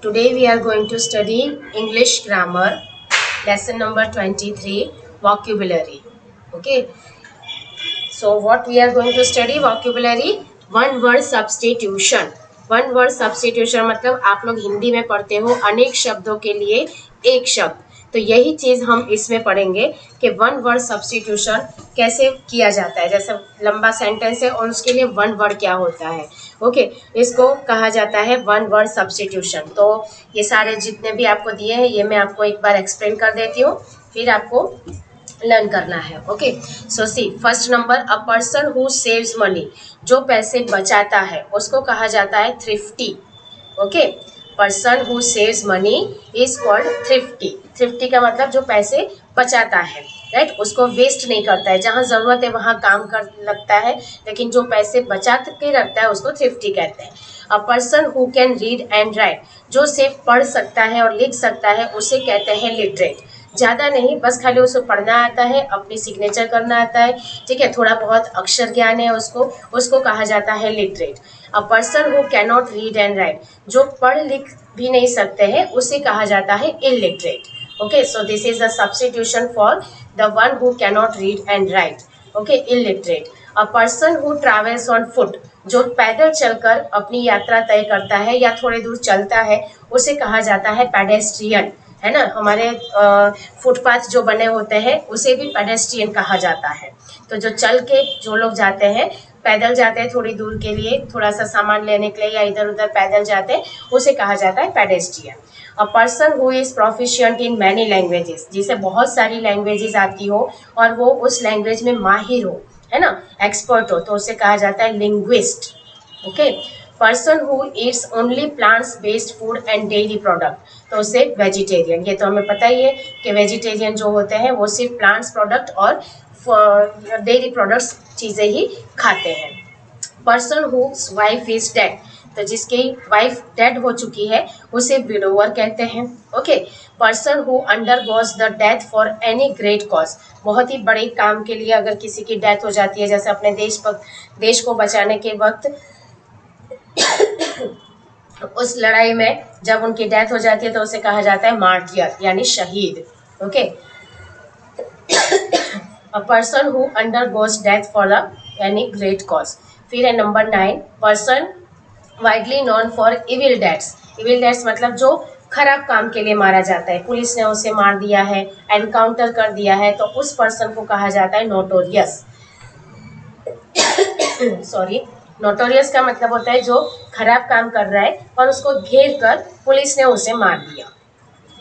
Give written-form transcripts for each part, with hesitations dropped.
Today we are going to study English grammar, lesson number 23, vocabulary. Okay, so what we are going to study vocabulary, one word substitution. One word substitution मतलब आप लोग हिंदी में पढ़ते हो अनेक शब्दों के लिए एक शब्द, तो यही चीज हम इसमें पढ़ेंगे कि वन वर्ड सब्स्टिट्यूशन कैसे किया जाता है। जैसे लंबा सेंटेंस है और उसके लिए वन वर्ड क्या होता है। ओके, इसको कहा जाता है वन वर्ड सब्स्टिट्यूशन। तो ये सारे जितने भी आपको दिए हैं ये मैं आपको एक बार एक्सप्लेन कर देती हूँ, फिर आपको लर्न करना है। Okay, so see first number, a person who saves money, जो पैसे बचाता है उसको कहा जाता है thrifty. Okay, person who saves money is called thrifty. Thrifty का मतलब जो पैसे बचाता है, राइट, उसको वेस्ट नहीं करता है, जहाँ जरूरत है वहाँ काम कर लगता है, लेकिन जो पैसे बचा के रखता है उसको थ्रिफ्टी कहते हैं। A person who can read and right, जो सिर्फ पढ़ सकता है और लिख सकता है उसे कहते हैं लिटरेट। ज़्यादा नहीं, बस खाली उसको पढ़ना आता है, अपनी सिग्नेचर करना आता है, ठीक है, थोड़ा बहुत अक्षर ज्ञान है उसको कहा जाता है literate. A person who cannot read and right, जो पढ़ लिख भी नहीं सकते हैं उसे कहा जाता है illiterate. Okay, so this is the substitution for the one who cannot read and right. Okay, illiterate. A person who travels on foot, जो पैदल चलकर अपनी यात्रा तय करता है या थोड़े दूर चलता है उसे कहा जाता है पेडेस्ट्रियन, है ना। हमारे फुटपाथ जो बने होते हैं उसे भी पेडेस्ट्रियन कहा जाता है। तो जो चल के जो लोग जाते हैं, पैदल जाते हैं थोड़ी दूर के लिए, थोड़ा सा सामान लेने के लिए या इधर उधर पैदल जाते हैं, उसे कहा जाता है pedestrian. A person who is proficient in many languages, जिसे बहुत सारी लैंग्वेजेस आती हो और वो उस लैंग्वेज में माहिर हो, है ना, एक्सपर्ट हो, तो उसे कहा जाता है linguist. Okay, person who Yeats only plants based food and dairy product, तो उसे वेजिटेरियन। ये तो हमें पता ही है कि वेजिटेरियन जो होते हैं वो सिर्फ प्लांट्स प्रोडक्ट और डेयरी प्रोडक्ट्स चीज़ें ही खाते हैं। Person whose wife is dead, तो जिसकी वाइफ डेड हो चुकी है उसे विडोवर कहते हैं। Okay, person who undergoes the death for any great cause, बहुत ही बड़े काम के लिए अगर किसी की डेथ हो जाती है, जैसे अपने देश को बचाने के वक्त उस लड़ाई में जब उनकी डेथ हो जाती है तो उसे कहा जाता है मार्टियर यानी शहीद। Okay, a person who undergoes death for the यानी ग्रेट कॉज। फिर है number 9, person widely known for evil deeds. Evil deeds मतलब जो खराब काम के लिए मारा जाता है, पुलिस ने उसे मार दिया है, एनकाउंटर कर दिया है, तो उस पर्सन को कहा जाता है नोटोरियस। सॉरी, नोटोरियस का मतलब होता है जो खराब काम कर रहा है और उसको घेर कर पुलिस ने उसे मार दिया।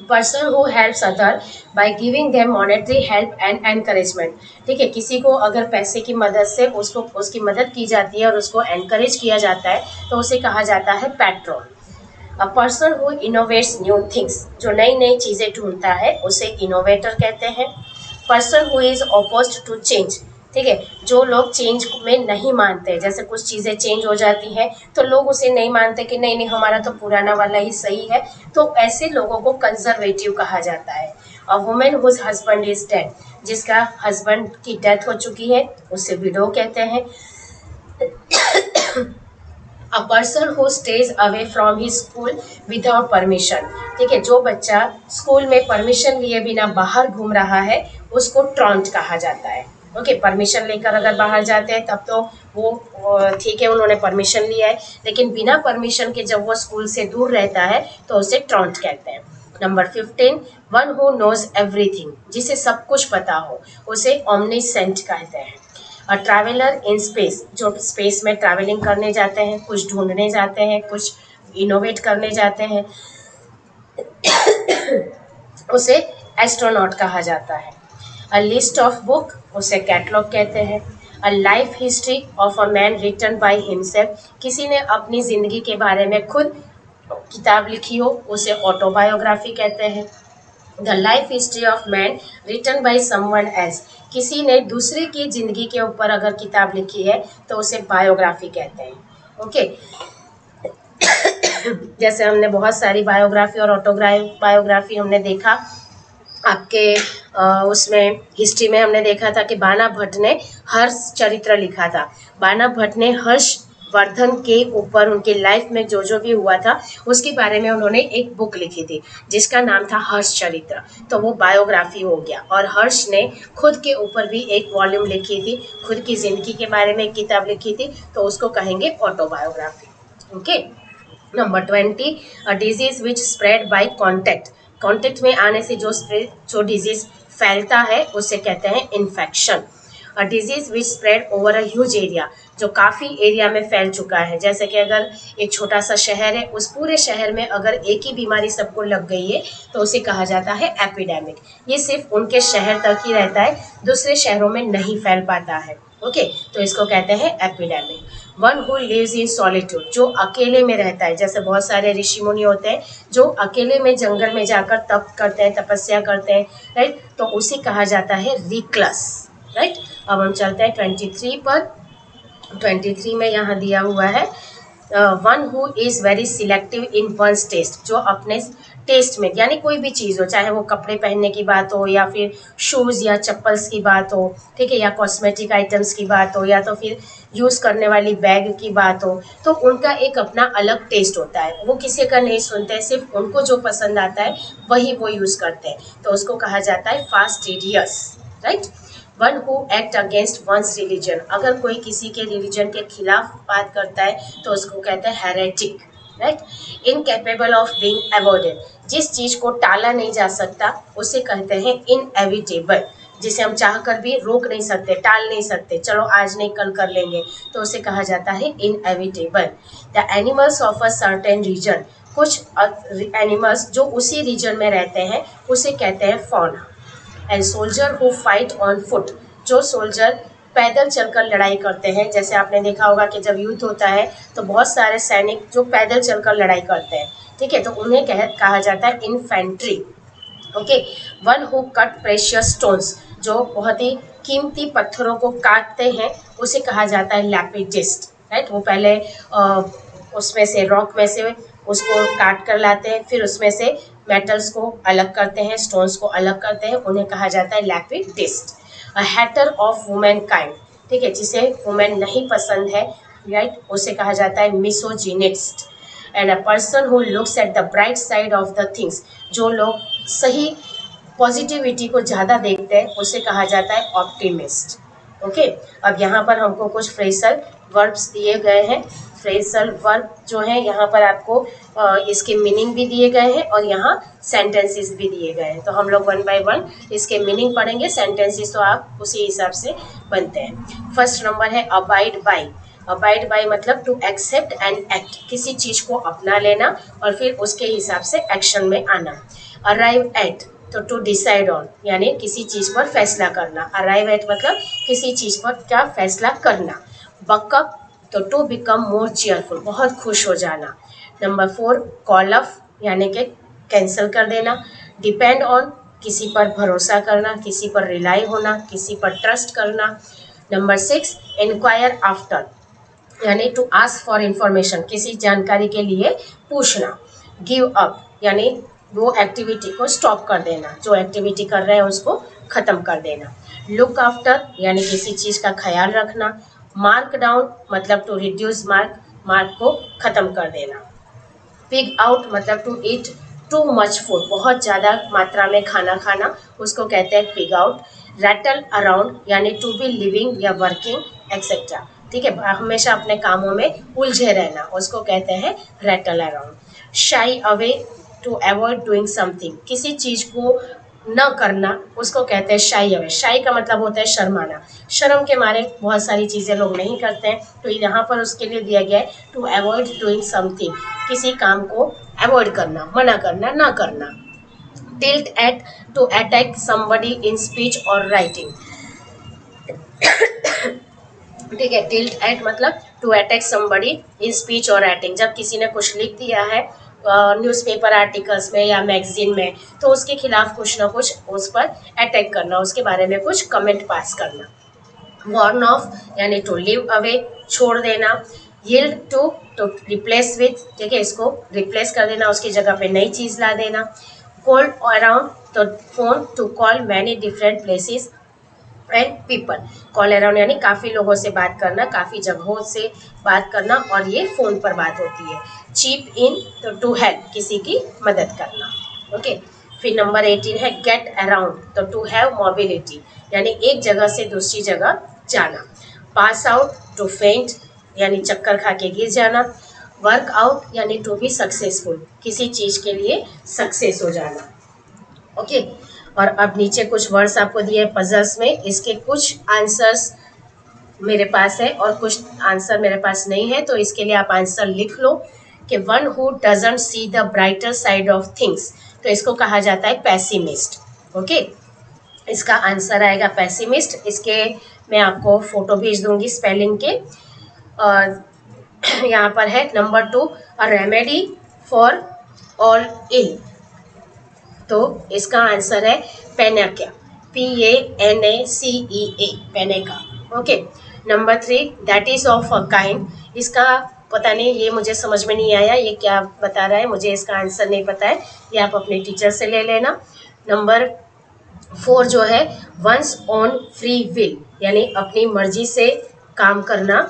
Person who helps other by giving them monetary help and encouragement, ठीक है, किसी को अगर पैसे की मदद से उसकी मदद की जाती है और उसको एनकरेज किया जाता है तो उसे कहा जाता है patron. A person who innovates new things, जो नई नई चीज़ें ढूंढता है उसे इनोवेटर कहते हैं। Person who is opposed to change, ठीक है, जो लोग चेंज में नहीं मानते, जैसे कुछ चीज़ें चेंज हो जाती हैं तो लोग उसे नहीं मानते कि नहीं नहीं हमारा तो पुराना वाला ही सही है, तो ऐसे लोगों को कंजर्वेटिव कहा जाता है। A women whose husband is dead, जिसका हस्बैंड की डेथ हो चुकी है उसे विडो कहते हैं। A person who stays away from his school without permission, ठीक है, जो बच्चा स्कूल में परमिशन लिए बिना बाहर घूम रहा है उसको ट्रॉन्ट कहा जाता है। ओके, परमिशन लेकर अगर बाहर जाते हैं तब तो वो ठीक है, उन्होंने परमिशन लिया है, लेकिन बिना परमिशन के जब वो स्कूल से दूर रहता है तो उसे ट्रॉन्ट कहते हैं। Number 15, one who knows everything, जिसे सब कुछ पता हो उसे ओमनीसेंट कहते हैं। अ ट्रैवलर इन स्पेस, जो स्पेस में ट्रैवलिंग करने जाते हैं, कुछ ढूंढने जाते हैं, कुछ इनोवेट करने जाते हैं, उसे एस्ट्रोनॉट कहा जाता है। अ लिस्ट ऑफ बुक, उसे कैटलॉग कहते हैं। A life history of a man written by himself, किसी ने अपनी जिंदगी के बारे में खुद किताब लिखी हो उसे ऑटोबायोग्राफी कहते हैं। The life history of man written by someone else, किसी ने दूसरे की जिंदगी के ऊपर अगर किताब लिखी है तो उसे बायोग्राफी कहते हैं। ओके, जैसे हमने बहुत सारी बायोग्राफी और बायोग्राफी हमने देखा आपके उसमें हिस्ट्री में हमने देखा था कि बाना भट्ट ने हर्ष चरित्र लिखा था। बाना भट्ट ने हर्ष वर्धन के ऊपर उनके लाइफ में जो जो भी हुआ था उसके बारे में उन्होंने एक बुक लिखी थी जिसका नाम था हर्ष चरित्र। तो वो बायोग्राफी हो गया। और हर्ष ने खुद के ऊपर भी एक वॉल्यूम लिखी थी, खुद की जिंदगी के बारे में एक किताब लिखी थी, तो उसको कहेंगे autobiography. Okay. Number 20, a disease which spread by contact. Contact में आने से जो डिजीज फैलता है उसे कहते हैं infection. A disease which spread over a huge area, जो काफ़ी एरिया में फैल चुका है। जैसे कि अगर एक छोटा सा शहर है, उस पूरे शहर में अगर एक ही बीमारी सबको लग गई है तो उसे कहा जाता है एपिडेमिक। ये सिर्फ उनके शहर तक ही रहता है, दूसरे शहरों में नहीं फैल पाता है। ओके, तो इसको कहते हैं epidemic. One who lives in solitude, जो अकेले में रहता है। जैसे बहुत सारे ऋषि मुनि होते हैं जो अकेले में जंगल में जाकर तप करते हैं, तपस्या करते हैं, राइट, तो उसे कहा जाता है रिक्लस, राइट। अब हम चलते हैं 23 पर। 23 में यहाँ दिया हुआ है one who is very selective in one's taste, जो अपने टेस्ट में, यानी कोई भी चीज़ हो, चाहे वो कपड़े पहनने की बात हो या फिर शूज़ या चप्पल्स की बात हो, ठीक है, या कॉस्मेटिक आइटम्स की बात हो, या तो फिर यूज़ करने वाली बैग की बात हो, तो उनका एक अपना अलग टेस्ट होता है। वो किसी का नहीं सुनते हैं, सिर्फ उनको जो पसंद आता है वही वो यूज़ करते हैं, तो उसको कहा जाता है fastidious, right. One who act against one's religion, अगर कोई किसी के रिलीजन के खिलाफ बात करता है तो उसको कहते हैं heretic, right. Incapable of being avoided, जिस चीज को टाला नहीं जा सकता उसे कहते हैं इनएविटेबल, जिसे हम चाह कर भी रोक नहीं सकते, टाल नहीं सकते, चलो आज नहीं कल कर लेंगे, तो उसे कहा जाता है inevitable. The animals of a certain region, कुछ एनिमल्स जो उसी रीजन में रहते हैं उसे कहते हैं fauna. And soldier who fight on foot, जो सोल्जर पैदल चलकर लड़ाई करते हैं। जैसे आपने देखा होगा कि जब युद्ध होता है तो बहुत सारे सैनिक जो पैदल चलकर लड़ाई करते हैं, ठीक है, तो उन्हें कहा जाता है infantry. Okay. One who cut precious stones, जो बहुत ही कीमती पत्थरों को काटते हैं उसे कहा जाता है लैपिडिस्ट, राइट। वो पहले उसमें से रॉक में से उसको काट कर लाते हैं, फिर उसमें से मेटल्स को अलग करते हैं, स्टोन्स को अलग करते हैं, उन्हें कहा जाता है लैपिडिस्ट। अ हैटर ऑफ वुमेन काइंड, ठीक है, जिसे वुमेन नहीं पसंद है, राइट, उसे कहा जाता है misogynist. And a person who looks at the bright side of the things, जो लोग सही पॉजिटिविटी को ज़्यादा देखते हैं उसे कहा जाता है ऑप्टिमिस्ट। ओके। अब यहाँ पर हमको कुछ फ्रेजल वर्ब्स दिए गए हैं। फ्रेजल वर्ब जो है यहाँ पर आपको इसके मीनिंग भी दिए गए हैं और यहाँ सेंटेंसेस भी दिए गए हैं, तो हम लोग वन बाय वन इसके मीनिंग पढ़ेंगे, सेंटेंसेस तो आप उसी हिसाब से बनते हैं। फर्स्ट नंबर है अबाइड बाय। अबाइड बाय मतलब टू एक्सेप्ट एंड एक्ट, किसी चीज को अपना लेना और फिर उसके हिसाब से एक्शन में आना। अराइव एट, तो टू डिसाइड ऑन, यानी किसी चीज पर फैसला करना। अराइव एट मतलब किसी चीज पर क्या फैसला करना। बकअप, तो टू बिकम मोर चेयरफुल, बहुत खुश हो जाना। नंबर 4, कॉल अप, यानी कि कैंसिल कर देना। डिपेंड ऑन, किसी पर भरोसा करना, किसी पर रिलाई होना, किसी पर ट्रस्ट करना। नंबर 6, इंक्वायर आफ्टर, यानी टू आस्क फॉर इंफॉर्मेशन, किसी जानकारी के लिए पूछना। गिव अप, यानी वो एक्टिविटी को स्टॉप कर देना, जो एक्टिविटी कर रहे हैं उसको खत्म कर देना। लुक आफ्टर, यानी किसी चीज़ का ख्याल रखना। मार्क डाउन मतलब टू रिड्यूस मार्क, मार्क को खत्म कर देना। पिग आउट मतलब to eat too much food, बहुत ज़्यादा मात्रा में खाना खाना, उसको कहते हैं पिग आउट। रैटल अराउंड, यानी टू बी लिविंग या वर्किंग एक्सेट्रा, ठीक है, हमेशा अपने कामों में उलझे रहना, उसको कहते हैं rattle around. Shy away, to avoid doing something, किसी चीज़ को न करना उसको कहते हैं शाई अवे। शाई का मतलब होता है शर्माना, शर्म के मारे बहुत सारी चीज़ें लोग नहीं करते हैं, तो यहाँ पर उसके लिए दिया गया है टू अवॉइड डूइंग समथिंग, किसी काम को अवॉइड करना, मना करना, ना करना। Tilt at, to attack somebody in speech और राइटिंग, ठीक है, टिल्ट एट मतलब to attack somebody in speech और राइटिंग, जब किसी ने कुछ लिख दिया है न्यूज़पेपर आर्टिकल्स में या मैगजीन में, तो उसके खिलाफ कुछ ना कुछ उस पर अटैक करना, उसके बारे में कुछ कमेंट पास करना। वॉर्न ऑफ, यानी टू लिव अवे, छोड़ देना। यील्ड टू, तो रिप्लेस विथ, ठीक है, इसको रिप्लेस कर देना, उसकी जगह पे नई चीज़ ला देना। कॉल अराउंड, तो phone, to call many different places and people. Call around यानी काफ़ी लोगों से बात करना, काफ़ी जगहों से बात करना, और ये फ़ोन पर बात होती है। चीप इन तो टू हेल्प, किसी की मदद करना। ओके, फिर नंबर 18 है गेट अराउंड, तो टू हैव मोबिलिटी, यानी एक जगह से दूसरी जगह जाना। पास आउट टू फेंट, यानी चक्कर खा के गिर जाना। वर्क आउट यानी टू बी सक्सेसफुल, किसी चीज़ के लिए सक्सेस हो जाना। ओके, और अब नीचे कुछ वर्ड्स आपको दिए पजल्स में, इसके कुछ आंसर्स मेरे पास है और कुछ आंसर मेरे पास नहीं है, तो इसके लिए आप आंसर लिख लो कि one who doesn't see the brighter side of things, तो इसको कहा जाता है पैसिमिस्ट। ओके, इसका आंसर आएगा पैसिमिस्ट। इसके मैं आपको फोटो भेज दूंगी स्पेलिंग के। और यहाँ पर है number 2, a remedy for all इल, तो इसका आंसर है पेनेका, PANACEA, पेनेका। Okay, number 3, that is of a kind, इसका पता नहीं, ये मुझे समझ में नहीं आया, ये क्या बता रहा है, मुझे इसका आंसर नहीं पता है, ये आप अपने टीचर से ले लेना। नंबर 4 जो है वंस ऑन फ्री विल, यानी अपनी मर्जी से काम करना।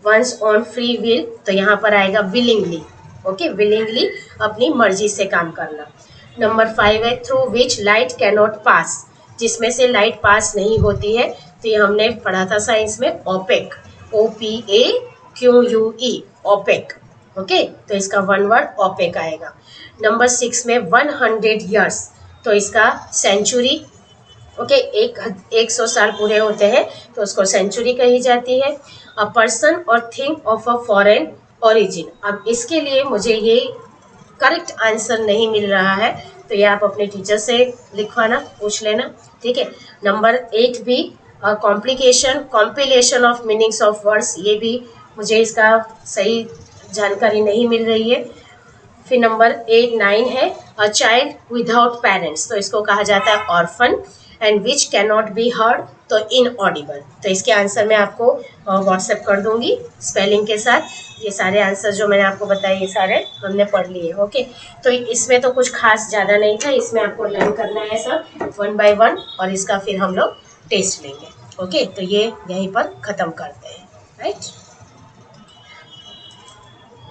वंस ऑन फ्री विल, तो यहाँ पर आएगा विलिंगली। ओके, विलिंगली, अपनी मर्जी से काम करना। नंबर 5 है थ्रू विच लाइट कैनॉट पास, जिसमें से लाइट पास नहीं होती है, तो ये हमने पढ़ा था साइंस में, ओपेक, OPAQUE, ओपेक। ओके, तो इसका वन वर्ड ओपेक आएगा। नंबर 6 में 100 ईयर्स, तो इसका सेंचुरी। ओके, 100 साल पूरे होते हैं तो उसको सेंचुरी कही जाती है। अ पर्सन और thing of a foreign origin, अब इसके लिए मुझे ये करेक्ट आंसर नहीं मिल रहा है, तो ये आप अपने टीचर से लिखवाना, पूछ लेना, ठीक है। नंबर 8 भी complication compilation of meanings of words, ये भी मुझे इसका सही जानकारी नहीं मिल रही है। फिर नंबर 9 है अ चाइल्ड विदाउट पेरेंट्स, तो इसको कहा जाता है orphan. And which cannot be heard, तो इनऑडिबल, तो इसके आंसर मैं आपको व्हाट्सएप कर दूंगी स्पेलिंग के साथ। ये सारे आंसर जो मैंने आपको बताए ये सारे हमने पढ़ लिए। ओके, तो इसमें तो कुछ खास ज़्यादा नहीं था, इसमें आपको लर्न करना है सब 1 by 1, और इसका फिर हम लोग टेस्ट लेंगे। ओके, तो ये यहीं पर ख़त्म करते हैं, राइट।